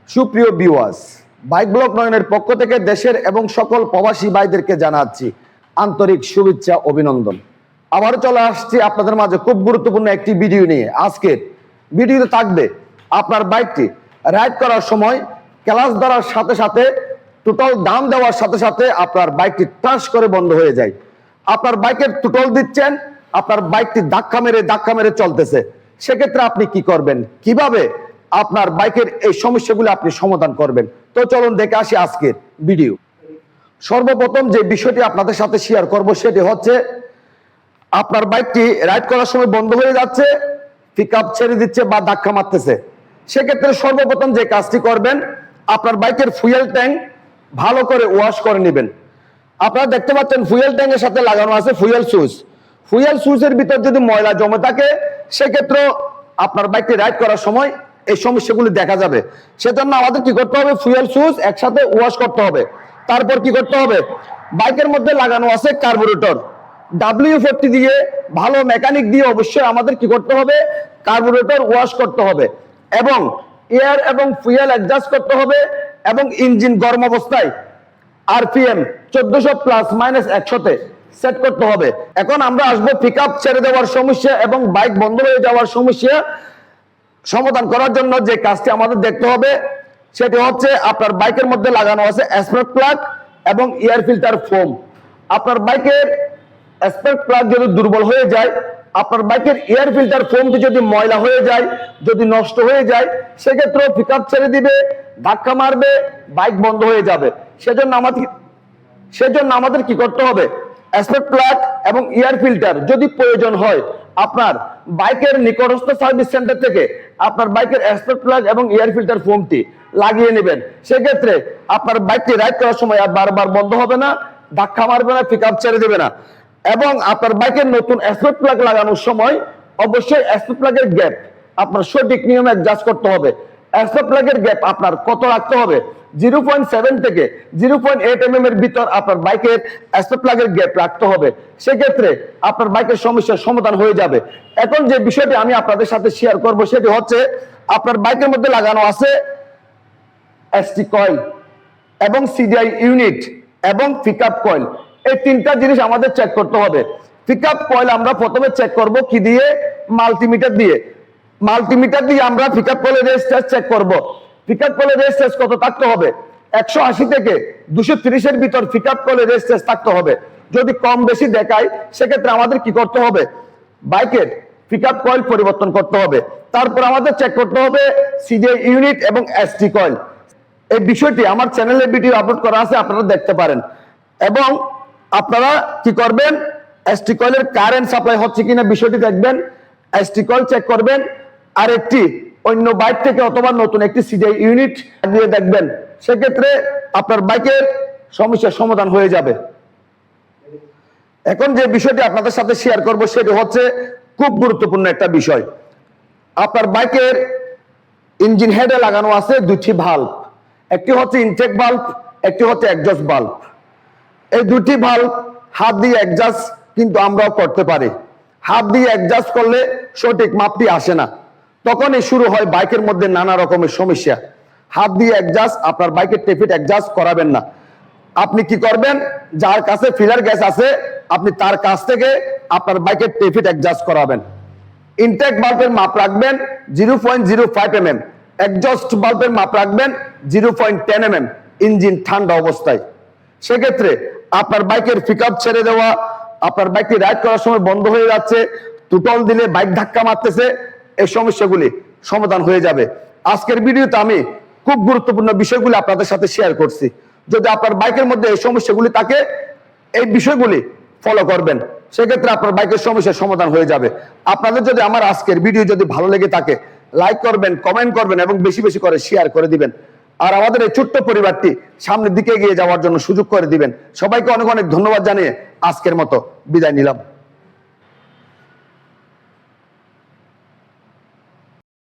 সুপ্রিয় viewers, bike blog নয়নের পক্ষ থেকে দেশের এবং সকল প্রবাসী ভাইদেরকে জানাচ্ছি আন্তরিক শুভেচ্ছা অভিনন্দন। আবারও চলে আসছি আপনাদের মাঝে খুব গুরুত্বপূর্ণ একটি ভিডিও নিয়ে। আজকের ভিডিওতে থাকবে আপনার বাইকটি রাইড করার সময় ক্লাচ ধরার সাথে সাথে টোটাল দাম দেওয়ার সাথে সাথে আপনার বাইকটি টাচ করে বন্ধ হয়ে যায়। আপনার বাইকের টোটাল দিচ্ছেন, আপনার বাইকটি ধাক্কা মেরে চলতেছে। সেক্ষেত্রে আপনি কি করবেন, কিভাবে আপনার বাইকের এই সমস্যাগুলো আপনি সমাধান করবেন? তো চলুন দেখে আসি আজকের ভিডিও। সর্বপ্রথম যে বিষয়টি আপনাদের সাথে শেয়ার করব সেটি হচ্ছে, আপনার বাইকটি রাইড করার সময় বন্ধ হয়ে যাচ্ছে, পিকআপ ছেড়ে দিচ্ছে বা ধাক্কা মারতেছে। সেক্ষেত্রে সর্বপ্রথম যে কাজটি করবেন, আপনার বাইকের ফুয়েল ট্যাঙ্ক ভালো করে ওয়াশ করে নেবেন। আপনারা দেখতে পাচ্ছেন ফুয়েল ট্যাঙ্কের সাথে লাগানো আছে ফুয়েল সুইচ। ফুয়েল সুইচের ভিতর যদি ময়লা জমে থাকে, সেক্ষেত্রে আপনার বাইকটি রাইড করার সময় এই সমস্যাগুলি দেখা যাবে। সেজন্য আমাদের কি করতে হবে, ফুয়েল সুইচ একসাথে ওয়াশ করতে হবে। তারপর কি করতে হবে, বাইকের মধ্যে লাগানো আছে কার্বুরেটর, W40 দিয়ে ভালো মেকানিক দিয়ে অবশ্যই আমাদের কি করতে হবে, কার্বুরেটর ওয়াশ করতে হবে এবং এয়ার এবং ফুয়েল অ্যাডজাস্ট করতে হবে এবং ইঞ্জিন গরম অবস্থায় RPM 1400 প্লাস মাইনাস 100-তে সেট করতে হবে। এখন আমরা আসবো পিকআপ ছেড়ে দেওয়ার সমস্যা এবং বাইক বন্ধ হয়ে যাওয়ার সমস্যা সমাধান করার জন্য যে কাজটি আমাদের দেখতে হবে সেটি হচ্ছে, আপনার বাইকের মধ্যে লাগানো আছে স্পার্ক প্লাগ এবং এয়ার ফিল্টার ফোম। আপনার বাইকের স্পার্ক প্লাগ যদি দুর্বল হয়ে যায়, আপনার বাইকের এয়ার ফিল্টার ফোমটি যদি ময়লা হয়ে যায়, যদি নষ্ট হয়ে যায়, সেক্ষেত্রে পিকআপ ছেড়ে দিবে, ধাক্কা মারবে, বাইক বন্ধ হয়ে যাবে। সেজন্য আমাদের কি করতে হবে, স্পার্ক প্লাগ এবং এয়ার ফিল্টার যদি প্রয়োজন হয় আপনার বাইকের নিকটস্থ সার্ভিস সেন্টার থেকে আপনার বাইকের স্পার্ক প্লাগ এবং এয়ার ফিল্টার ফোমটি লাগিয়ে নেবেন। সেক্ষেত্রে আপনার বাইকটি রাইড করার সময় আর বারবার বন্ধ হবে না, ধাক্কা মারবে না, পিকআপ ছেড়ে দেবে না। এবং আপনার বাইকের নতুন স্পার্ক প্লাগ লাগানোর সময় অবশ্যই স্পার্ক প্লাগের গ্যাপ আপনার সঠিক নিয়মে অ্যাডজাস্ট করতে হবে। স্পার্ক প্লাগের গ্যাপ আপনার কত রাখতে হবে, 0.7 থেকে 0.8 mm এর ভিতর আপনার বাইকের স্পার্ক প্লাগের গ্যাপ রাখতে হবে। সেক্ষেত্রে আপনার বাইকের সমস্যার সমাধান হয়ে যাবে। এখন যে বিষয়টি আমি আপনাদের সাথে শেয়ার করব সেটি হচ্ছে, আপনার বাইকের মধ্যে লাগানো আছে ST কয়েল এবং CDI ইউনিট এবং পিকআপ কয়েল। এই তিনটা জিনিস আমাদের চেক করতে হবে। পিকআপ কয়েল আমরা প্রথমে চেক করব কি দিয়ে, মাল্টিমিটার দিয়ে আমরা পিকআপ কয়েলের রেজিস্ট্যান্স চেক করব। পিকআপ কয়েলের রেজিস্ট্যান্স কত থাকতে হবে, 180 থেকে 230 এর ভিতর পিকআপ কয়েলের রেজিস্ট্যান্স থাকতে হবে। যদি কম বেশি দেখায়, সেক্ষেত্রে আমাদের কি করতে হবে, বাইকের পিকআপ কয়েল পরিবর্তন করতে হবে। তারপর আমাদের চেক করতে হবে CDI ইউনিট এবং ST কয়েল। এই বিষয়টি আমার চ্যানেলে ভিডিও আপলোড করা আছে, আপনারা দেখতে পারেন। এবং আপনারা কি করবেন, ST কয়েলের কারেন্ট সাপ্লাই হচ্ছে কিনা বিষয়টি দেখবেন, ST কয়েল চেক করবেন, আর একটি অন্য বাইক থেকে অথবা নতুন একটি CDI ইউনিট দিয়ে দেখবেন। সেক্ষেত্রে আপনার বাইকের সমস্যার সমাধান হয়ে যাবে। এখন যে বিষয়টি আপনাদের সাথে শেয়ার করব সেটি হচ্ছে খুব গুরুত্বপূর্ণ একটা বিষয়। আপনার বাইকের ইঞ্জিন হেডে লাগানো আছে দুটি ভাল্ব, একটি হচ্ছে ইনটেক ভাল্ব, একটি হচ্ছে এক্সজস্ট ভাল্ব। এই দুটি ভাল্ব হাত দিয়ে অ্যাডজাস্ট কিন্তু আমরাও করতে পারি। হাত দিয়ে অ্যাডজাস্ট করলে সঠিক মাপটি আসে না, তখনই শুরু হয় বাইকের মধ্যে নানা রকমের সমস্যা। হাত দিয়ে অ্যাডজাস্ট আপনার বাইকের টেপিট অ্যাডজাস্ট করাবেন না। আপনি কি করবেন, যার কাছে ফিলার গ্যাস আছে আপনি তার কাছ থেকে আপনার বাইকের টেপিট অ্যাডজাস্ট করাবেন। ইনটেক ভাল্বের মাপ রাখবেন 0.05 mm, এক্সজস্ট ভাল্বের মাপ রাখবেন 0.10 mm ইঞ্জিন ঠান্ডা অবস্থায়। সেক্ষেত্রে আপনার বাইকের পিকআপ ছেড়ে দেওয়া, আপনার বাইকটি রাইড করার সময় বন্ধ হয়ে যাচ্ছে, টোটাল দিলে বাইক ধাক্কা মারতেছে, এই সমস্যাগুলি সমাধান হয়ে যাবে। আজকের ভিডিওতে আমি খুব গুরুত্বপূর্ণ বিষয়গুলি আপনাদের সাথে শেয়ার করছি। যদি আপনার বাইকের মধ্যে এই সমস্যাগুলি থাকে, এই বিষয়গুলি ফলো করবেন, সেক্ষেত্রে আপনার বাইকের সমস্যার সমাধান হয়ে যাবে। আপনাদের যদি আমার আজকের ভিডিও যদি ভালো লেগে থাকে, লাইক করবেন, কমেন্ট করবেন এবং বেশি বেশি করে শেয়ার করে দিবেন। আর আমাদের এই ছোট্ট পরিবারটি সামনের দিকে এগিয়ে যাওয়ার জন্য সুযোগ করে দিবেন। সবাইকে অনেক অনেক ধন্যবাদ জানিয়ে আজকের মতো বিদায় নিলাম।